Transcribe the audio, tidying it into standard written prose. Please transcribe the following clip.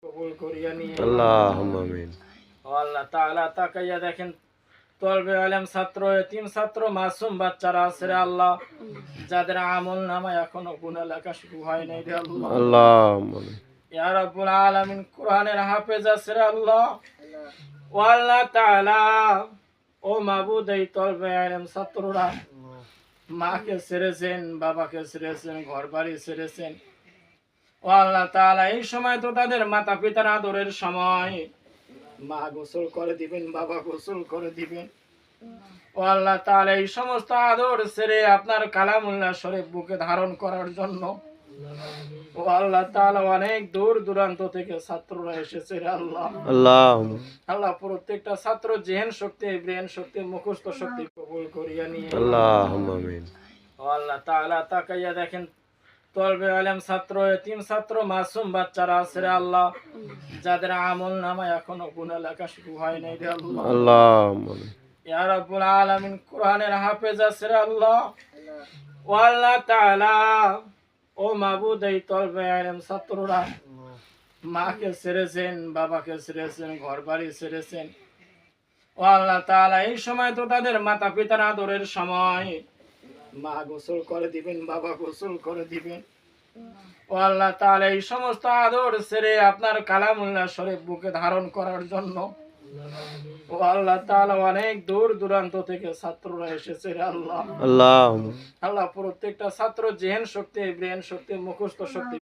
কবুল করিয়া নিয়ে আল্লাহুম্মা আমিন। ও আল্লাহ তাআলা তাকাইয়া দেখেন তলবে আলেম ছাত্র এতিম ছাত্র মাসুম বাচ্চারা আছে রে আল্লাহ, যাদের আমল নামায় এখনো গুনাহ লেখা শুরু হয় নাই রে আল্লাহ। আল্লাহুম্মা আমিন। ইয়া রাব্বুল আলামিন কোরআনের হাফেজ আছে রে আল্লাহ। ও আল্লাহ তাআলা, ও মাবুদ, এই তলবে আলেম ছাত্ররা মাকে ছেড়েছেন, বাবাকে ছেড়েছেন, ঘর বাড়ি ছেড়েছেন। ও আল্লাহ তাআলা, এই সময় তো তাদের মাতা পিতার আদরের সময়। মা গোসল করে দিবেন, বাবা গোসল করে দিবেন। ও আল্লাহ তাআলা, এই সমস্ত আদর ছেড়ে আপনার কালামুল্লাহ শরীফ বুকে ধারণ করার জন্য ও আল্লাহ তাআলা অনেক দূর দূরান্ত থেকে ছাত্ররা এসেছে রে আল্লাহ। আল্লাহুম্মা আল্লাহ প্রত্যেকটা ছাত্র জেহেন শক্তি, ব্রেন শক্তি, মুখস্থ শক্তি কবুল করিয়া নিয়ে আল্লাহুম্মা আমিন। ও আল্লাহ তাআলা তাকাইয়া দেখেন তলবে আলেম ছাত্র এতিম ছাত্র মাসুম বাচ্চারা আছে রে আল্লাহ, যাদের আমল নামায় এখনো গুনাহ লেখা শুরু হয় নাই রে আল্লাহ। আল্লাহুম্মা আমিন। ইয়া রাব্বুল আলামিন কোরআনের হাফেজ আছে রে আল্লাহ। ও আল্লাহ তাআলা, ও মাবুদ, এই তলবে আলেম ছাত্ররা মাকে ছেড়েছেন, বাবাকে ছেড়েছেন, ঘর বাড়ি ছেড়েছেন। ও আল্লাহ তাআলা, এই সময় তো তাদের মাতা পিতার আদরের সময়। মা গোসল করে দিবেন, বাবা গোসল করে দিবেন। ও আল্লাহ তাআলা, এই সমস্ত আদর ছেড়ে আপনার কালামুল্লাহ শরীফ বুকে ধারণ করার জন্য ও আল্লাহ তাআলা অনেক দূর দূরান্ত থেকে ছাত্ররা এসেছে রে আল্লাহ। আল্লাহুম্মা আল্লাহ প্রত্যেকটা ছাত্র জেহেন শক্তি, ব্রেন শক্তি, মুখস্থ শক্তি